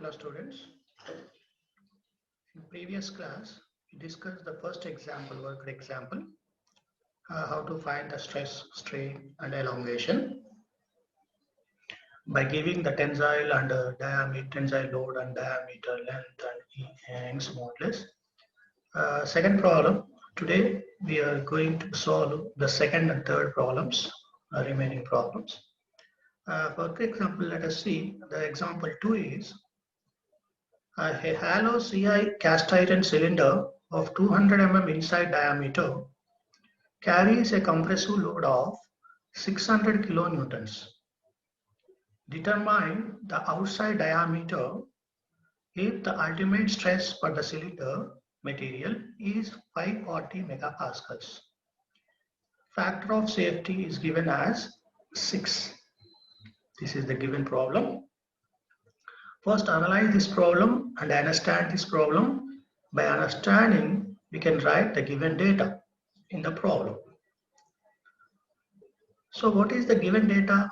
Hello students. In previous class, we discussed the first example, worked example, how to find the stress, strain and elongation by giving the tensile and diameter, tensile load and diameter, length and Young's modulus. Second problem, today we are going to solve the second and third problems, remaining problems. For example, let us see the example 2 is a hollow CI cast iron cylinder of 200 mm inside diameter carries a compressive load of 600 kilonewtons. Determine the outside diameter if the ultimate stress for the cylinder material is 540 megapascals. Factor of safety is given as 6. This is the given problem. First, analyze this problem and understand this problem. By understanding, we can write the given data in the problem. So what is the given data?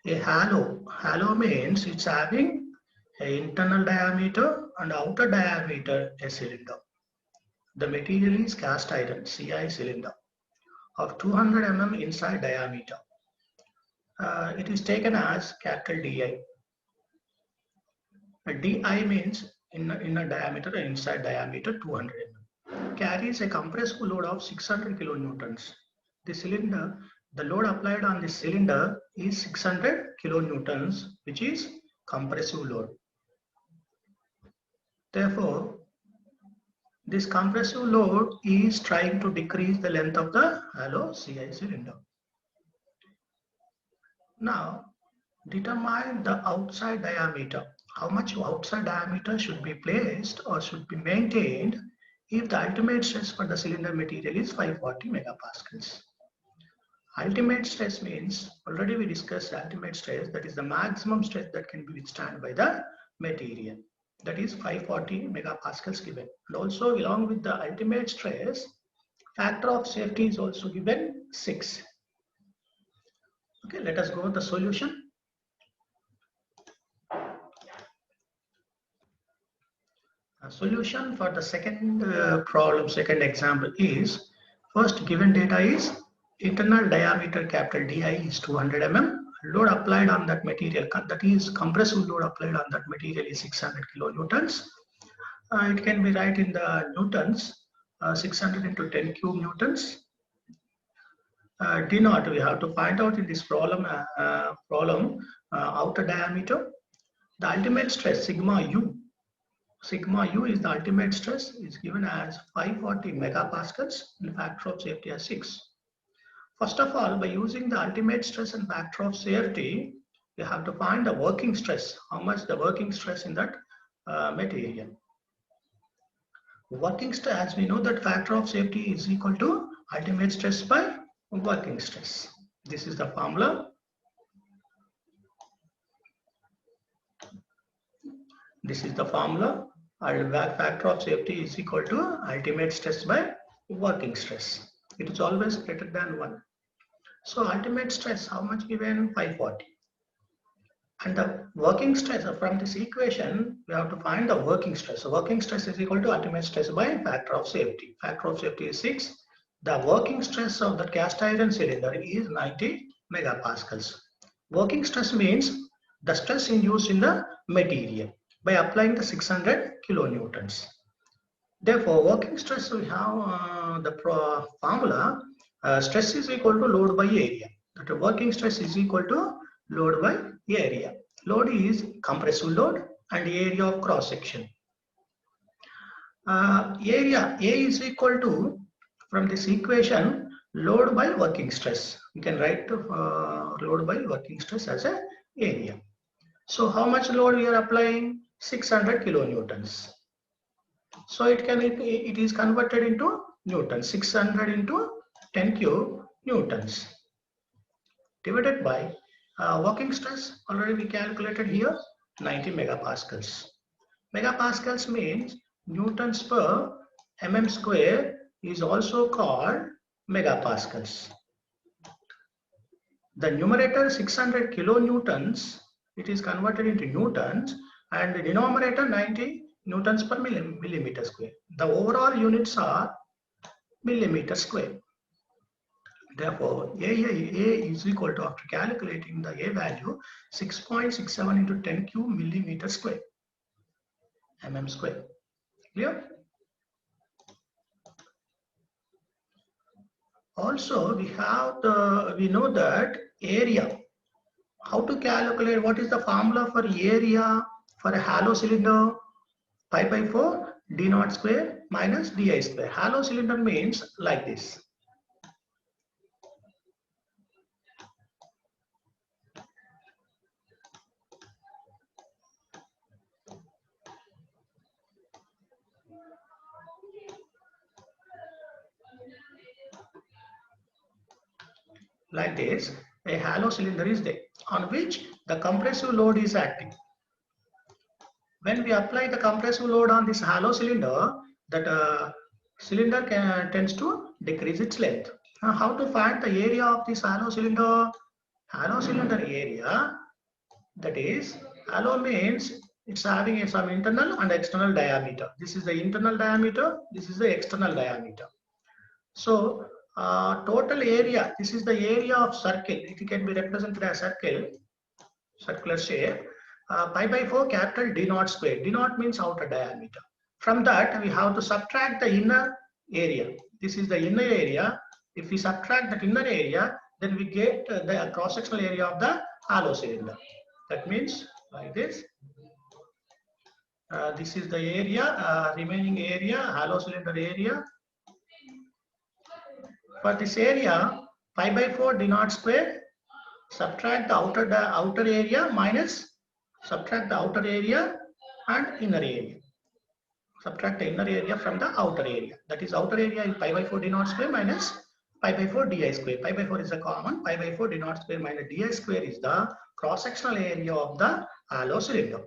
A hollow means it's having an internal diameter and outer diameter a cylinder. The material is cast iron CI cylinder of 200 mm inside diameter. It is taken as capital DI. DI means inner diameter and inside diameter 200 mm. Carries a compressive load of 600 kilonewtons. The cylinder, the load applied on the cylinder is 600 kilonewtons, which is compressive load. Therefore, this compressive load is trying to decrease the length of the hollow CI cylinder. Now, determine the outside diameter. How much outside diameter should be placed or should be maintained if the ultimate stress for the cylinder material is 540 megapascals. Ultimate stress means, already we discussed ultimate stress, that is the maximum stress that can be withstood by the material. That is 540 megapascals given. And also along with the ultimate stress, factor of safety is also given 6. Okay, let us go with the solution. A solution for the second problem, second example is, first given data is internal diameter capital DI is 200 mm. Load applied on that material, that is compressive load applied on that material is 600 kilonewtons. It can be right in the newtons, 600 into 10 cube newtons. D naught we have to find out in this problem, outer diameter. The ultimate stress sigma U. Sigma U is the ultimate stress, is given as 540 megapascals and factor of safety as 6. First of all, by using the ultimate stress and factor of safety, we have to find the working stress. How much the working stress in that material. Working stress, as we know that factor of safety is equal to ultimate stress by working stress. This is the formula. This is the formula. Factor of safety is equal to ultimate stress by working stress. It is always greater than 1. So ultimate stress, how much given? 540. And the working stress, from this equation, we have to find the working stress. So working stress is equal to ultimate stress by factor of safety. Factor of safety is 6. The working stress of the cast iron cylinder is 90 megapascals. Working stress means the stress induced in the material by applying the 600 kilonewtons. Therefore, working stress, we have the formula, stress is equal to load by area. That working stress is equal to load by area. Load is compressive load and area of cross section. Area A is equal to, from this equation, load by working stress. You can write load by working stress as a area. So how much load we are applying? 600 kilonewtons. So it is converted into newtons. 600 into 10 cube newtons divided by working stress, already we calculated here, 90 megapascals. Megapascals means newtons per mm square is also called megapascals. The numerator 600 kilonewtons, it is converted into newtons. and the denominator 90 newtons per millimeter square. The overall units are millimeter square. Therefore, A is equal to, after calculating the A value, 6.67 into 10 cube millimeter square, mm square. Clear? Also, we know that area. How to calculate? What is the formula for area for a hollow cylinder? Pi by 4 d naught square minus di square. Hollow cylinder means like this. Like this, a hollow cylinder is there on which the compressive load is acting. When we apply the compressive load on this hollow cylinder, that cylinder tends to decrease its length. Now, how to find the area of this hollow cylinder? Hollow cylinder area, that is, hollow means it's having some internal and external diameter. This is the internal diameter, this is the external diameter. So total area, this is the area of circle. It can be represented as circle, circular shape. Pi by 4 capital D naught square. D naught means outer diameter. From that, we have to subtract the inner area. This is the inner area. If we subtract that inner area, then we get the cross-sectional area of the hollow cylinder. That means like this. This is the area, remaining area, hollow cylinder area. For this area, pi by 4 d naught square, subtract the outer area minus, subtract the outer area and inner area. Subtract the inner area from the outer area. That is, outer area is pi by 4 d naught square minus pi by 4 di square. Pi by 4 is a common. Pi by 4 d naught square minus di square is the cross-sectional area of the hollow cylinder.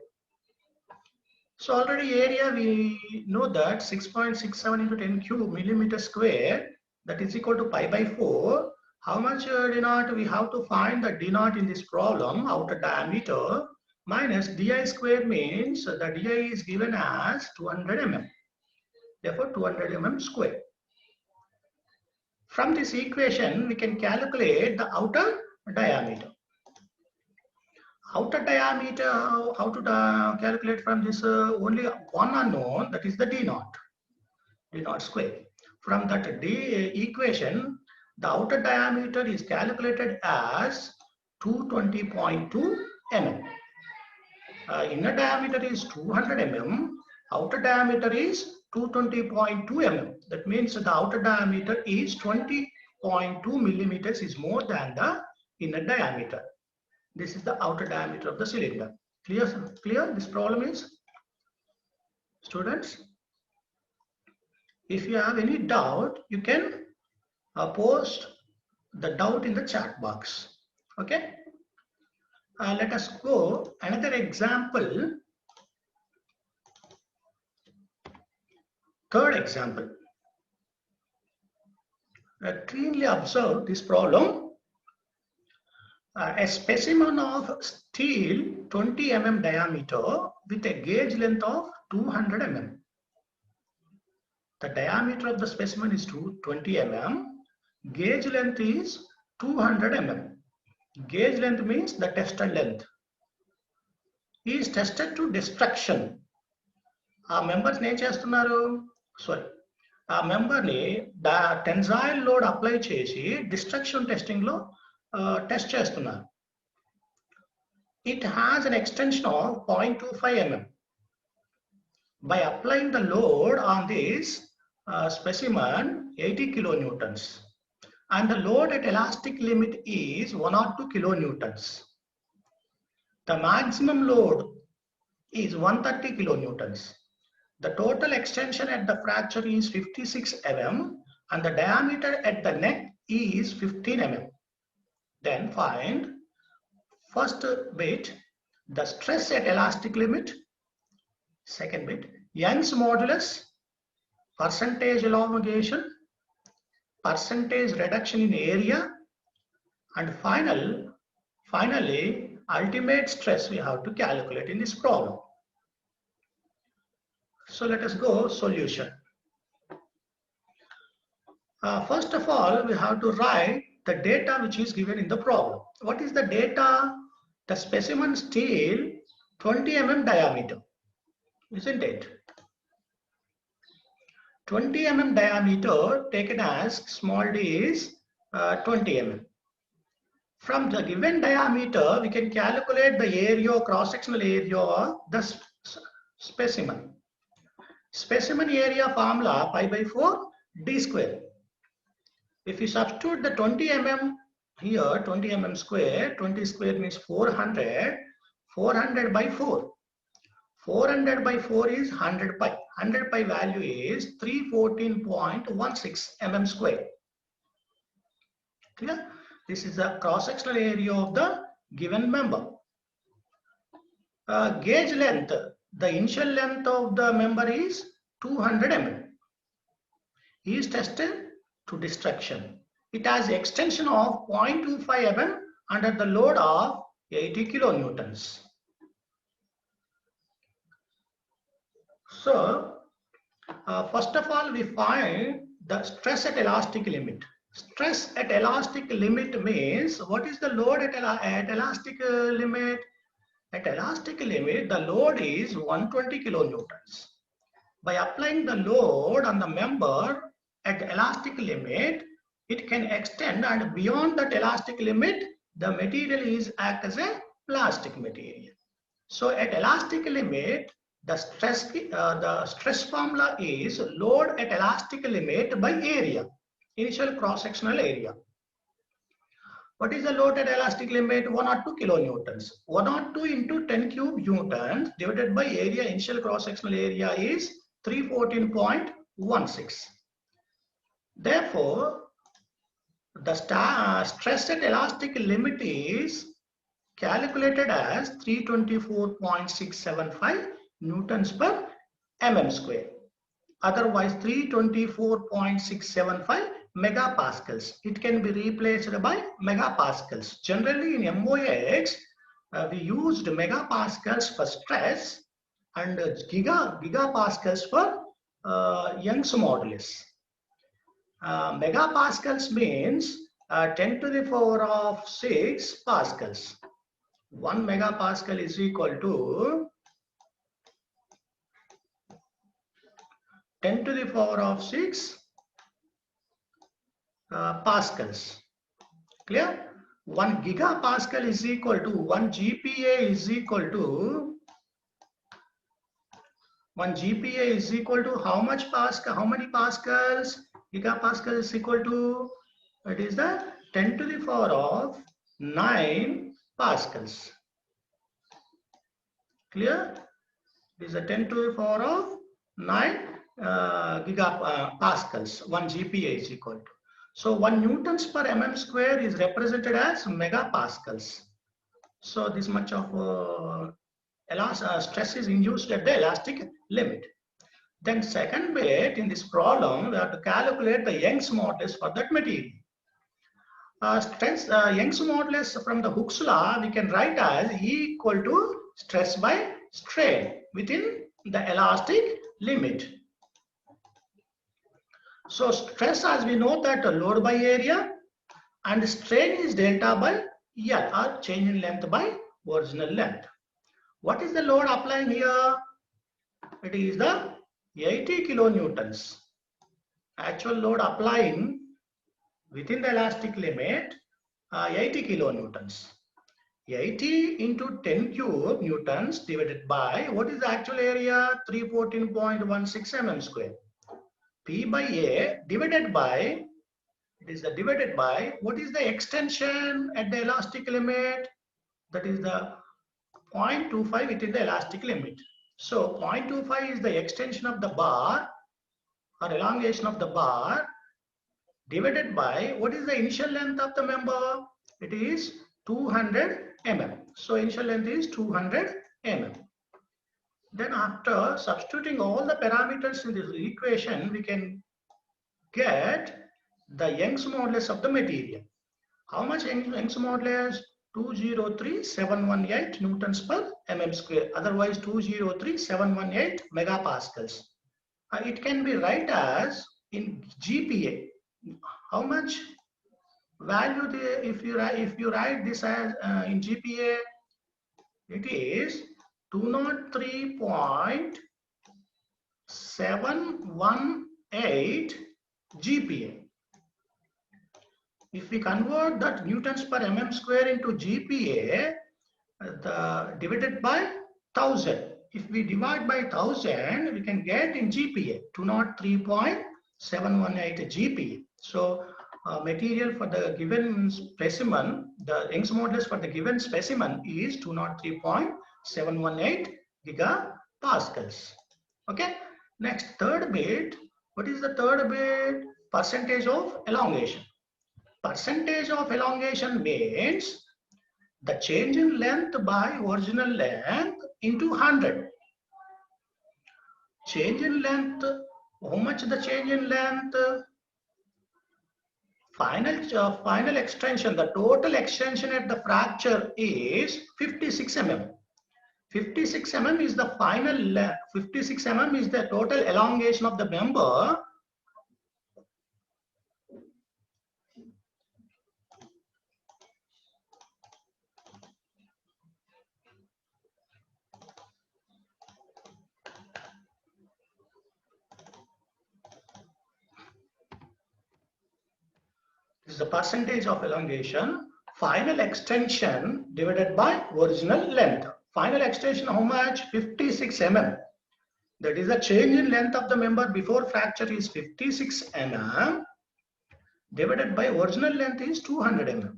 So already area we know that 6.67 into 10 cube millimeter square, that is equal to pi by 4. How much d naught? We have to find the d naught in this problem, outer diameter, minus di square means the di is given as 200 mm. Therefore 200 mm square. From this equation, we can calculate the outer diameter. Outer diameter, how to calculate from this? Only one unknown, that is the d naught square. From that d equation, the outer diameter is calculated as 220.2 mm. Inner diameter is 200 mm, outer diameter is 220.2 mm. That means the outer diameter is 20.2 millimeters is more than the inner diameter. This is the outer diameter of the cylinder. Clear? Clear? This problem is? Students, if you have any doubt, you can post the doubt in the chat box. Okay? Let us go another example. Third example. Clearly observe this problem. A specimen of steel 20 mm diameter with a gauge length of 200 mm. The diameter of the specimen is 20 mm. Gauge length is 200 mm. Gauge length means the tested length. Is tested to destruction. A members ne chestunaru. Sorry. A member ni the tensile load apply chesi destruction testing lo test chestunaru. It has an extension of 0.25 mm. By applying the load on this specimen 80 kilonewtons, and the load at elastic limit is 1 or 2 kilonewtons. The maximum load is 130 kilonewtons. The total extension at the fracture is 56 mm and the diameter at the neck is 15 mm. Then find first bit, the stress at elastic limit. Second bit, Young's modulus, percentage elongation, percentage reduction in area, and finally ultimate stress we have to calculate in this problem. So let us go solution. First of all, we have to write the data which is given in the problem. What is the data? The specimen steel 20 mm diameter, isn't it? 20 mm diameter taken as small d is 20 mm. From the given diameter, we can calculate the area, cross-sectional area of the specimen. Specimen area formula pi by 4 d square. If you substitute the 20 mm here, 20 mm square, 20 square means 400, 400 by 4. 400 by 4 is 100 pi. 100 pi value is 314.16 mm square. Clear? This is the cross-sectional area of the given member. Gauge length, the initial length of the member is 200 mm. He is tested to destruction. It has extension of 0.25 mm under the load of 80 kilonewtons. So, first of all, we find the stress at elastic limit. Stress at elastic limit means what is the load at elastic limit? At elastic limit, the load is 120 kilonewtons. By applying the load on the member at the elastic limit, it can extend, and beyond that elastic limit, the material is act as a plastic material. So at elastic limit, the stress formula is load at elastic limit by area, initial cross-sectional area. What is the load at elastic limit? 102 kilonewtons. 102 into 10 cube newtons divided by area, initial cross-sectional area is 314.16. Therefore, the stress at elastic limit is calculated as 324.675 newtons per mm square. Otherwise, 324.675 megapascals. It can be replaced by megapascals. Generally, in MOX, we used megapascals for stress and gigapascals for Young's modulus. Megapascals means 10 to the power of 6 pascals. 1 megapascal is equal to 10 to the power of 6 pascals. Clear? 1 gigapascal is equal to 1 GPa is equal to 1 GPa is equal to how much pascal? How many pascals? Gigapascal is equal to, it is the 10 to the power of 9 pascals. Clear? It is a 10 to the power of 9 gigapascals. 1 GPa is equal to. So 1 newtons per mm square is represented as megapascals. So this much of stress is induced at the elastic limit. Then second bit in this problem, we have to calculate the Young's modulus for that material. Young's modulus from the Hooke's law, we can write as E equal to stress by strain within the elastic limit. So stress, as we know that load by area, and strain is delta by L, or change in length by original length. What is the load applying here? It is the 80 kilonewtons. Actual load applying within the elastic limit, 80 kilonewtons. 80 into 10 cube newtons divided by, what is the actual area? 314.16 mm square. P by A divided by, it is the divided by, what is the extension at the elastic limit? That is the 0.25 within the elastic limit. So 0.25 is the extension of the bar or elongation of the bar divided by, what is the initial length of the member? It is 200 mm. So initial length is 200 mm. Then after substituting all the parameters in this equation, we can get the Young's modulus of the material. How much Young's modulus? 203,718 newtons per mm square, otherwise 203,718 megapascals. It can be write as in GPa. How much value if you write this as in GPa, it is 203.718 GPa. If we convert that newtons per mm square into GPa, divided by 1000. If we divide by 1000, we can get in GPa 203.718 GPa. So material for the given specimen, the Young's modulus for the given specimen is 203.718 gigapascals. Okay. Next, third bit. What is the third bit? Percentage of elongation. Percentage of elongation means the change in length by original length into 100. Change in length, how much the change in length? Final extension, the total extension at the fracture is 56 mm. 56 mm is the final length. 56 mm is the total elongation of the member. This is the percentage of elongation. Final extension divided by original length. Final extension how much? 56 mm. That is the change in length of the member before fracture is 56 mm divided by original length is 200 mm.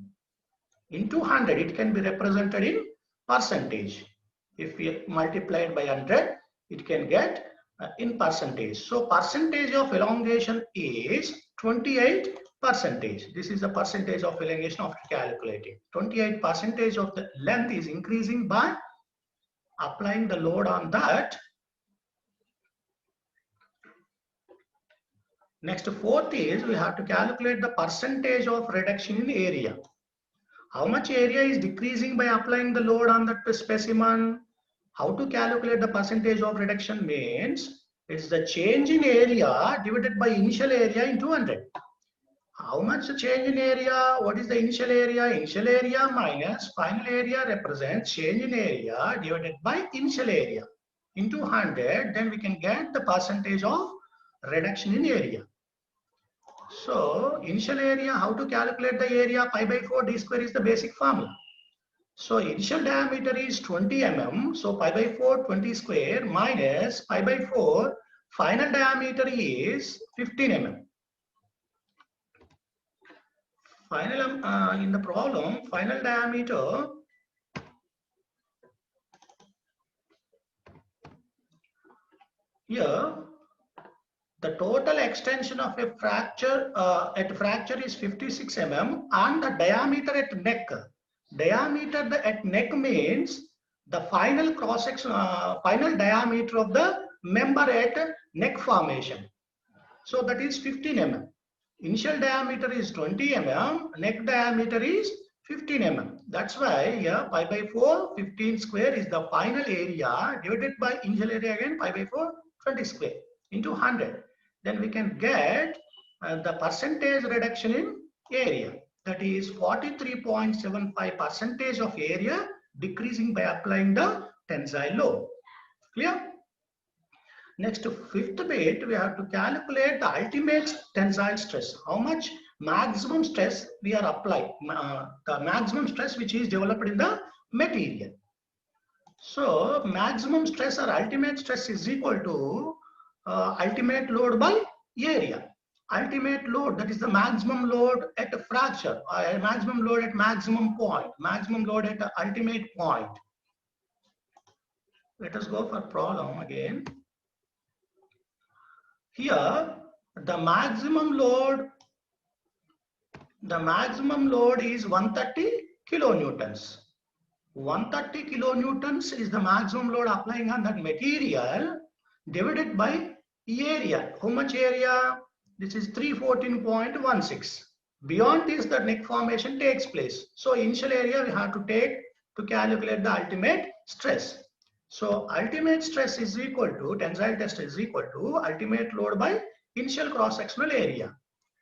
Into 100 it can be represented in percentage. If we multiply it by 100, it can get in percentage. So percentage of elongation is 28%. This is the percentage of elongation after calculating. 28% of the length is increasing by applying the load on that. Next, fourth is we have to calculate the percentage of reduction in area. How much area is decreasing by applying the load on that specimen? How to calculate the percentage of reduction means it's the change in area divided by initial area into 100. How much the change in area? What is the initial area? Initial area minus final area represents change in area divided by initial area into 100. Then we can get the percentage of reduction in area. So initial area, how to calculate the area? Pi by 4 d square is the basic formula. So initial diameter is 20 mm. So pi by 4 20 square minus pi by 4 final diameter is 15 mm. Final in the problem, final diameter here, the total extension of a fracture at fracture is 56 mm and the diameter at neck. Diameter at neck means the final cross section, final diameter of the member at neck formation. So that is 15 mm. Initial diameter is 20 mm, neck diameter is 15 mm. That's why here pi by 4, 15 square is the final area divided by initial area again pi by 4, 20 square into 100. Then we can get the percentage reduction in area. That is 43.75% of area decreasing by applying the tensile load. Clear? Next, fifth bit, we have to calculate the ultimate tensile stress. How much maximum stress we are applying, the maximum stress which is developed in the material. So maximum stress or ultimate stress is equal to ultimate load by area. Ultimate load, that is the maximum load at a fracture, or maximum load at maximum point, maximum load at the ultimate point. Let us go for problem again. Here, the maximum load is 130 kilonewtons. 130 kilonewtons is the maximum load applying on that material divided by area. How much area? This is 314.16. Beyond this, the neck formation takes place. So initial area we have to take to calculate the ultimate stress. So ultimate stress is equal to, tensile test is equal to ultimate load by initial cross-sectional area.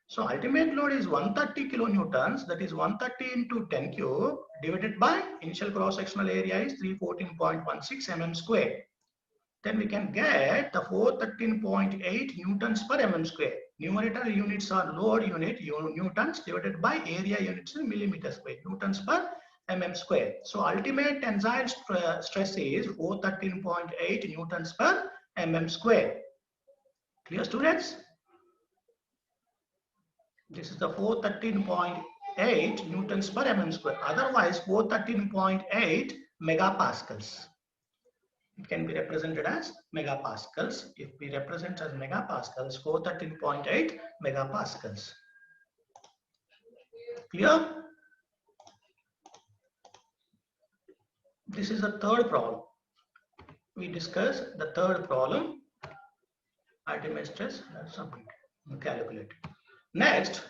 So ultimate load is 130 kilonewtons, that is 130 into 10 cube divided by initial cross-sectional area is 314.16 mm square. Then we can get the 413.8 newtons per mm square. Numerator units are load unit, newtons, divided by area units in millimeters square, newtons per mm square. So ultimate tensile stress is 413.8 newtons per mm square. Clear, students? This is the 413.8 newtons per mm square. Otherwise, 413.8 megapascals. It can be represented as megapascals. If we represent as megapascals, 413.8 megapascals. Clear? This is the third problem. We discuss the third problem. Ultimate stress, submit, calculate. Next,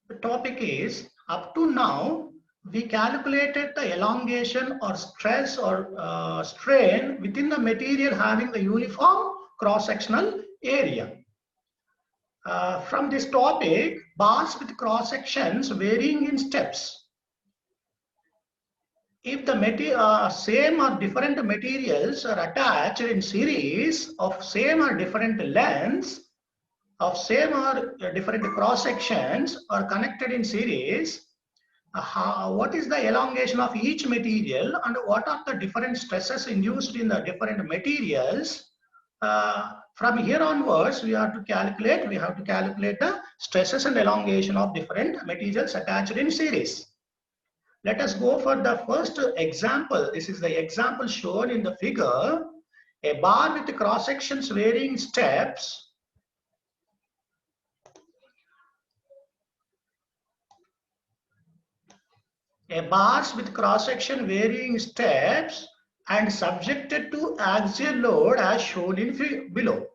the topic is, up to now, we calculated the elongation or stress or strain within the material having the uniform cross-sectional area. From this topic, bars with cross-sections varying in steps. If the same or different materials are attached in series of same or different lengths, of same or different cross-sections are connected in series, what is the elongation of each material and what are the different stresses induced in the different materials? From here onwards, we have to calculate the stresses and elongation of different materials attached in series. Let us go for the first example. This is the example shown in the figure. A bar with cross sections varying steps. A bars with cross section varying steps and subjected to axial load as shown in below.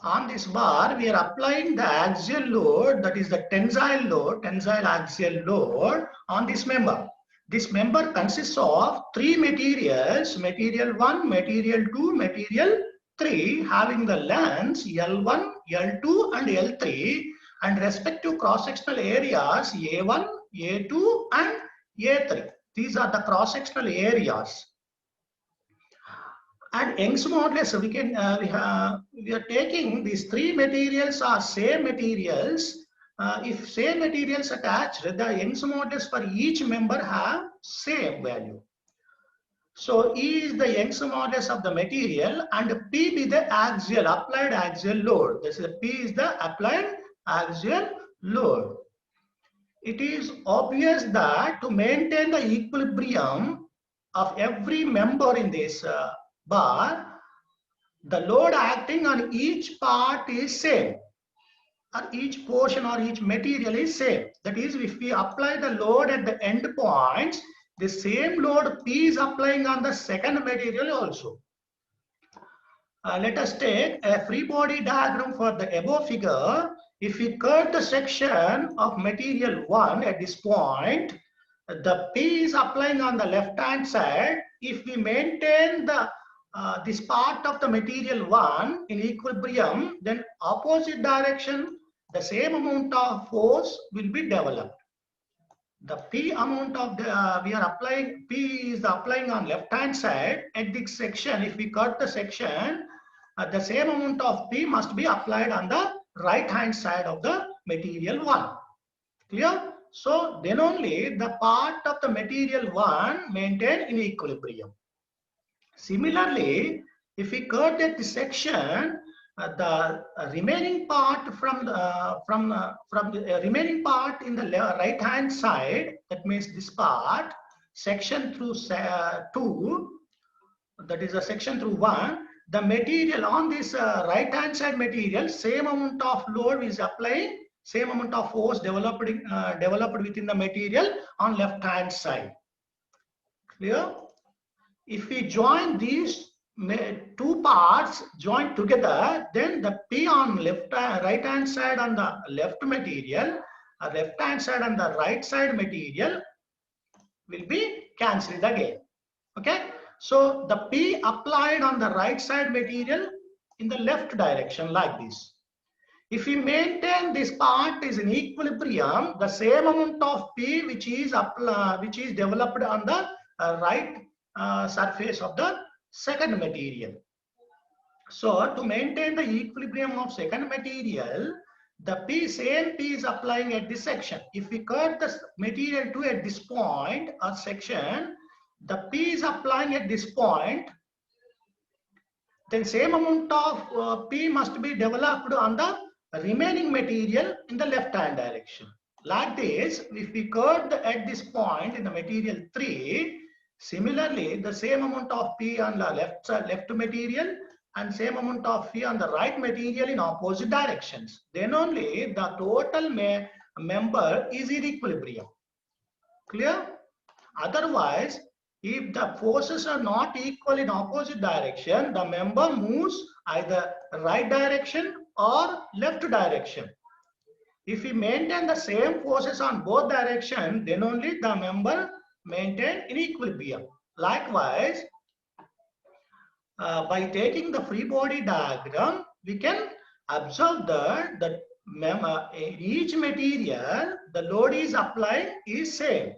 On this bar, we are applying the axial load, that is the tensile load, tensile axial load on this member. This member consists of three materials, material 1, material 2, material 3, having the lengths L1, L2 and L3 and respective cross-sectional areas A1, A2 and A3. These are the cross-sectional areas. And Young's modulus, we are taking these three materials are same materials. If same materials attached, the Young's modulus for each member have same value. So E is the Young's modulus of the material and P be the applied axial load. This is P is the applied axial load. It is obvious that to maintain the equilibrium of every member in this bar, the load acting on each part is same, or each portion or each material is same. That is, if we apply the load at the end points, the same load P is applying on the second material also. Let us take a free body diagram for the above figure. If we cut the section of material 1 at this point, the P is applying on the left hand side. If we maintain the this part of the material 1 in equilibrium, then opposite direction, the same amount of force will be developed. The P amount of the we are applying, P is applying on left hand side at this section. If we cut the section, the same amount of P must be applied on the right hand side of the material 1. Clear? So then only the part of the material 1 maintain in equilibrium. Similarly, if we cut at the section, the remaining part from the remaining part in the right hand side, that means this part, section through 2, that is a section through 1, the material on this right hand side material, same amount of load is applying, same amount of force developed within the material on left hand side. Clear? If we join these two parts joined together, then the P on right hand side on the left material a left hand side and the right side material will be cancelled again. Okay, so the P applied on the right side material in the left direction like this. If we maintain this part is in equilibrium, the same amount of P which is developed on the right surface of the second material. So to maintain the equilibrium of second material, the same P is applying at this section. If we cut the material to at this point or section, the P is applying at this point, then same amount of P must be developed on the remaining material in the left hand direction. Like this, if we cut at this point in the material 3, similarly the same amount of P on the left material and same amount of P on the right material in opposite directions. Then only the total member is in equilibrium. Clear? Otherwise, if the forces are not equal in opposite direction, the member moves either right direction or left direction. If we maintain the same forces on both directions, then only the member maintain in equilibrium. Likewise, by taking the free body diagram, we can observe that each material, the load is applied is same.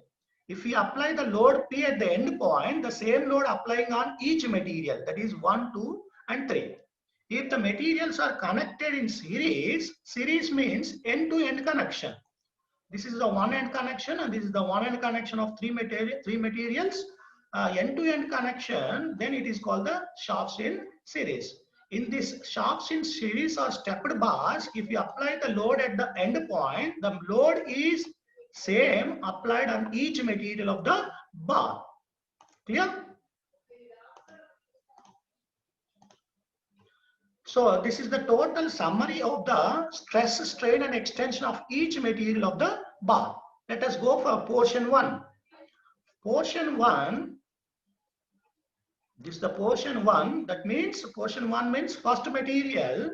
If we apply the load P at the end point, the same load applying on each material, that is 1, 2 and 3. If the materials are connected in series, series means end-to-end connection. This is the one-end connection and this is the one-end connection of three materials. End-to-end connection, then it is called the shafts in series. In this shafts in series or stepped bars, if you apply the load at the end point, the load is same applied on each material of the bar. Clear? So this is the total summary of the stress, strain and extension of each material of the bar. Let us go for portion 1. Portion 1, this is the portion 1. That means portion 1 means first material.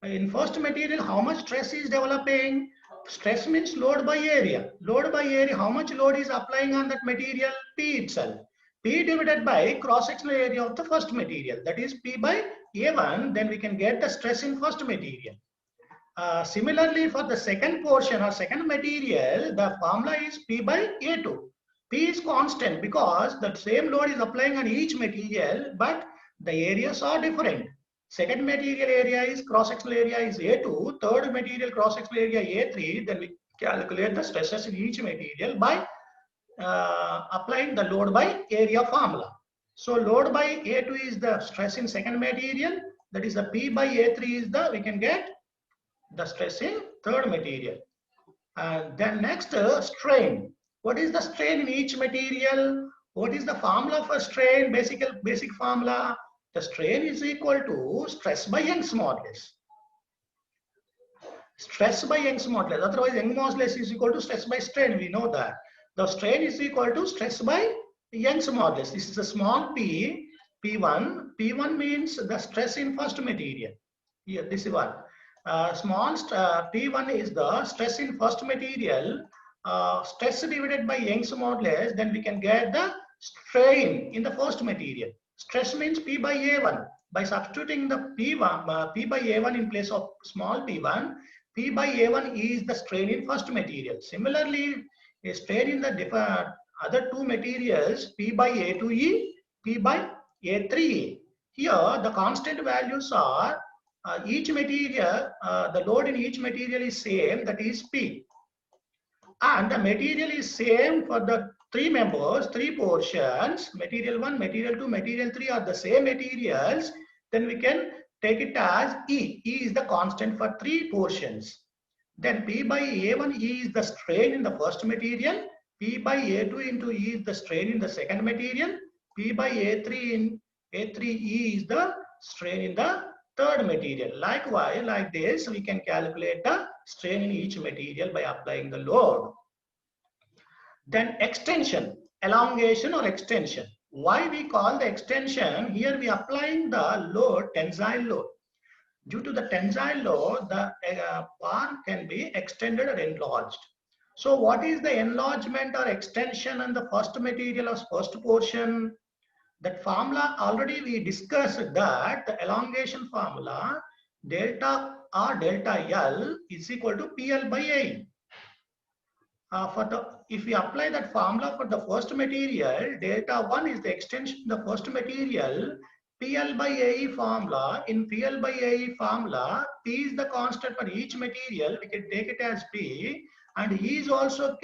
In first material, how much stress is developing? Stress means load by area. Load by area, how much load is applying on that material? P itself. P divided by cross-sectional area of the first material. That is P by A1. Then we can get the stress in first material. Similarly, for the second portion or second material, the formula is P by A2. P is constant because the same load is applying on each material, but the areas are different. Second material area is cross-sectional area is A2, third material cross-sectional area A3, then we calculate the stresses in each material by applying the load by area formula. So load by A2 is the stress in second material, that is the P by A3 is the, we can get the stress in third material. And then next strain. What is the strain in each material? What is the formula for strain? Basic formula. The strain is equal to stress by Young's modulus. Stress by Young's modulus. Otherwise, Young's modulus is equal to stress by strain. We know that. The strain is equal to stress by Young's modulus. This is a small p, P1. P1 means the stress in first material. Here, this is one. Small P1 is the stress in first material. Stress divided by Young's modulus. Then we can get the strain in the first material. Stress means P by A1. By substituting the P by A1 in place of small p1, P by A1 is the strain in first material. Similarly, a strain in the other two materials, P by A2E, P by A3E. Here, the constant values are each material, the load in each material is same, that is P. And the material is same for the three members, three portions, material 1, material 2, material 3 are the same materials, then we can take it as E. E is the constant for three portions. Then P by A1 E is the strain in the first material, P by A2 into E is the strain in the second material, P by A3 in A3E is the strain in the third material. Likewise, like this, we can calculate the strain in each material by applying the load. Then extension, elongation or extension. Why we call the extension? Here we applying the load, tensile load. Due to the tensile load, the bar can be extended or enlarged. So what is the enlargement or extension and the first material of first portion? That formula already we discussed that the elongation formula delta R delta L is equal to PL by A. If we apply that formula for the first material, delta 1 is the extension of the first material, PL by AE formula. In PL by AE formula, P is the constant for each material. We can take it as P, and E is also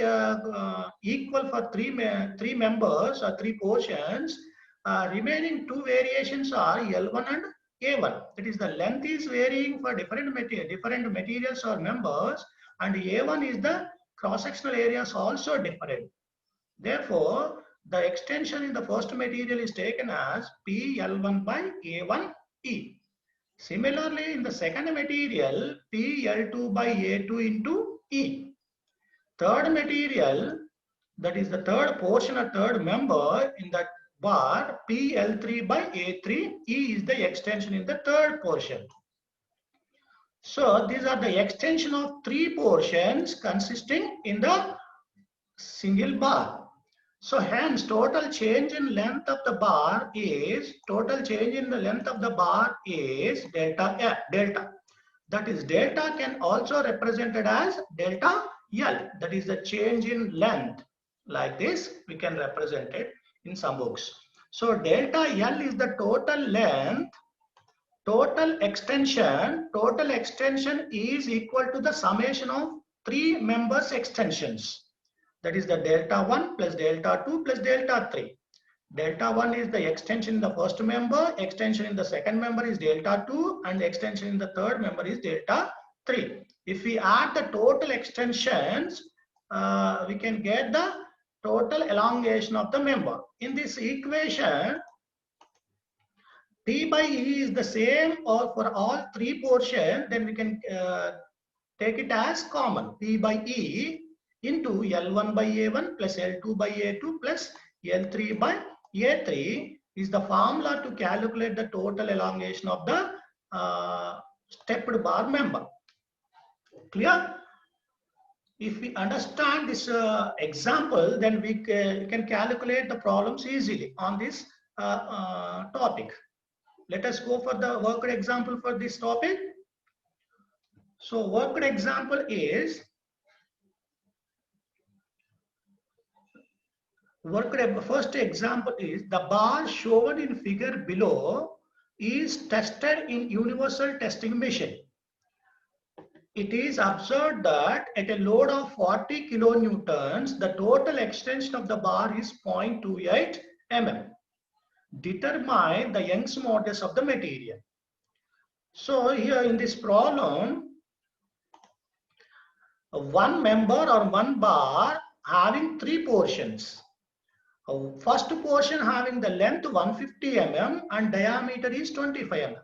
equal for three members or three portions. Remaining two variations are L1 and A1. That is, the length is varying for different materials or members, and A1 is the cross-sectional areas also different. Therefore, the extension in the first material is taken as PL1 by A1E. Similarly, in the second material, PL2 by A2 into E. Third material, that is the third portion or third member in that bar, PL3 by A3, E is the extension in the third portion. So these are the extension of three portions consisting in the single bar. So hence total change in length of the bar is delta. That is, delta can also represented as delta L. That is the change in length. Like this we can represent it in some books. So delta L is the total length. Total extension is equal to the summation of three members extensions. That is the delta 1 plus delta 2 plus delta 3. Delta 1 is the extension in the first member, extension in the second member is delta 2, and the extension in the third member is delta 3. If we add the total extensions, we can get the total elongation of the member. In this equation, T by E is the same or for all three portions, then we can take it as common. P by E into L1 by A1 plus L2 by A2 plus L3 by A3 is the formula to calculate the total elongation of the stepped bar member. Clear? If we understand this example, then we can calculate the problems easily on this topic. Let us go for the worked example for this topic. So worked example is, first example is the bar shown in figure below is tested in universal testing machine. It is observed that at a load of 40 kilonewtons, the total extension of the bar is 0.28 mm. Determine the Young's modulus of the material. So here in this problem, one member or one bar having three portions. First portion having the length 150 mm and diameter is 25 mm.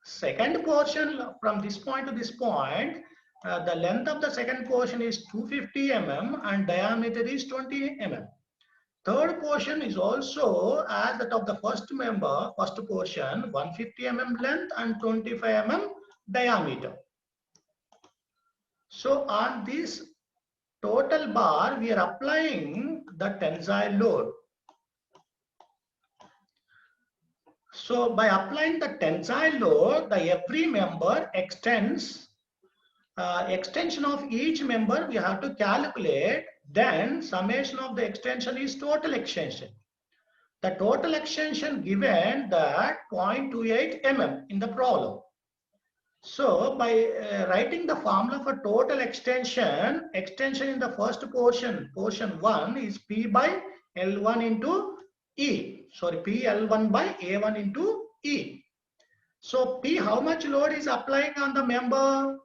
Second portion from this point to this point, the length of the second portion is 250 mm and diameter is 20 mm. Third portion is also as that of the first portion, 150 mm length and 25 mm diameter. So on this total bar, we are applying the tensile load. So by applying the tensile load, every member extends. Extension of each member we have to calculate. Then summation of the extension is total extension. The total extension given that 0.28 mm in the problem. So by writing the formula for total extension in the first portion 1 is P by L1 into E. Sorry, PL1 by A1 into E. So P, how much load is applying on the member?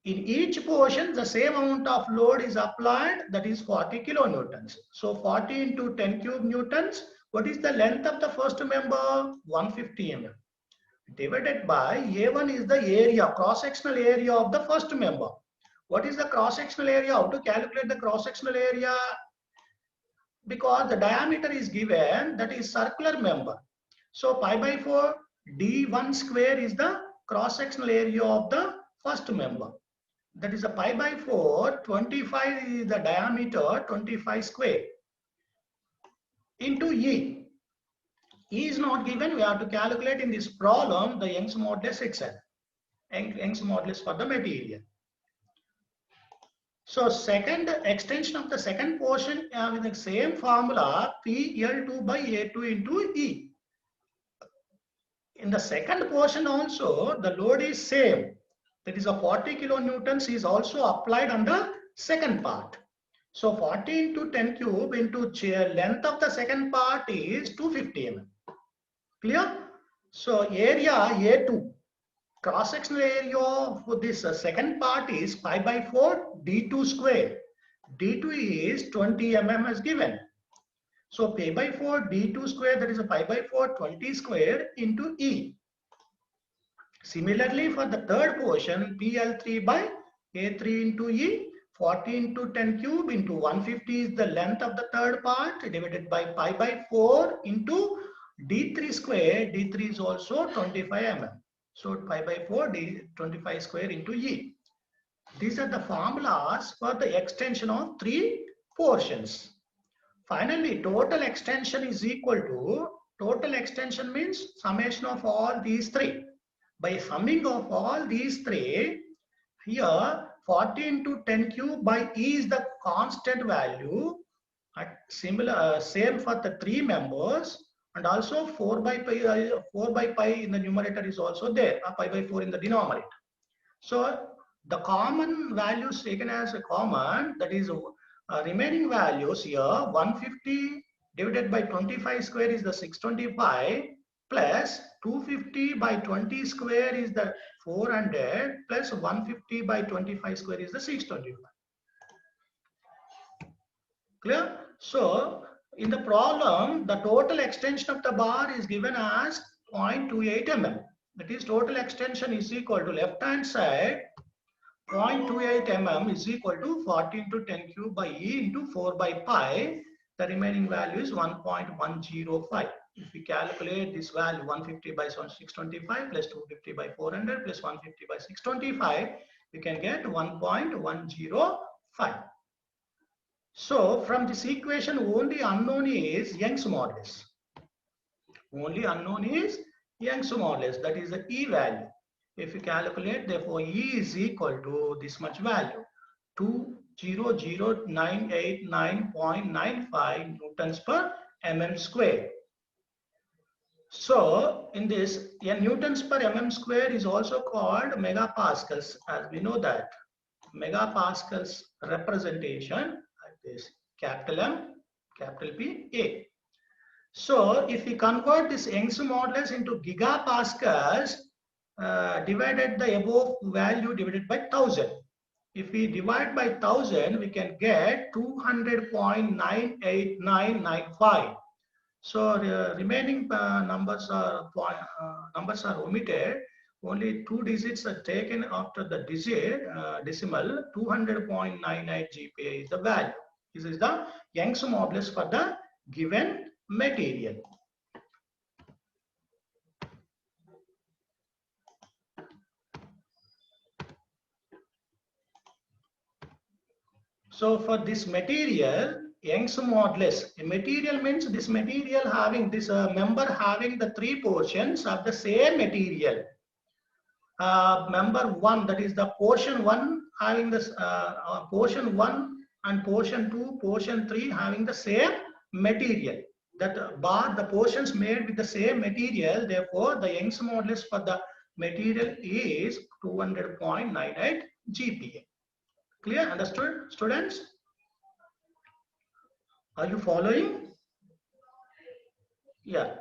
In each portion, the same amount of load is applied, that is 40 kilonewtons. So 40 into 10 cube newtons. What is the length of the first member? 150 mm. Divided by A1 is the area, cross-sectional area of the first member. What is the cross-sectional area? How to calculate the cross-sectional area? Because the diameter is given, that is circular member. So pi by 4 D1 square is the cross-sectional area of the first member. that is a pi by 4, 25 is the diameter, 25 square into E. E is not given, we have to calculate in this problem the Young's modulus itself, Young's modulus for the material. So second extension of the second portion with the same formula, PL2 by A2 into E. In the second portion also, the load is same. That is a 40 kilonewtons is also applied on the second part. So 40 into 10 cube into length of the second part is 250 mm. Clear? So area A2, cross-sectional area for this second part is pi by 4 D2 square. D2 is 20 mm as given. So pi by 4 D2 square, that is a pi by 4 20 square into E. Similarly for the third portion, PL3 by A3 into E, 40 into 10 cube into 150 is the length of the third part divided by pi by 4 into D3 square. D3 is also 25 mm. So pi by 4 D25 square into E. These are the formulas for the extension of 3 portions. Finally, total extension is equal to, total extension means summation of all these 3. By summing of all these 3, here 40 into 10 cube by E is the constant value, at similar same for the 3 members, and also 4 by pi in the numerator is also there, pi by 4 in the denominator. So the common values taken as a common, that is remaining values here, 150 divided by 25 square is the 625 plus 250 by 20 square is the 400 plus 150 by 25 square is the 625. Clear? So in the problem, the total extension of the bar is given as 0.28 mm. That is, total extension is equal to left hand side 0.28 mm is equal to 40 into 10 cube by E into 4 by pi. The remaining value is 1.105. If we calculate this value, 150 by 625 plus 250 by 400 plus 150 by 625, we can get 1.105. So from this equation, only unknown is Young's modulus. Only unknown is Young's modulus, that is the E value. If you calculate, therefore E is equal to this much value, 200,989.95 newtons per mm square. So in this, newtons per mm square is also called megapascals, as we know that. Megapascals representation like this, capital M, capital P, A. So if we convert this Young's modulus into gigapascals, divided the above value divided by 1000. If we divide by 1000, we can get 200.98995. So the remaining numbers are omitted. Only 2 digits are taken after the decimal. 200.98 GPa is the value. This is the Young's modulus for the given material. So for this material, Young's modulus, a material means this material having this member having the 3 portions of the same material. Member 1, that is the portion 1 having this portion 1 and portion 2, portion 3 having the same material. That bar, the portions made with the same material, therefore the Young's modulus for the material is 200.98 GPa. Clear? Understood, students? Are you following? Yeah.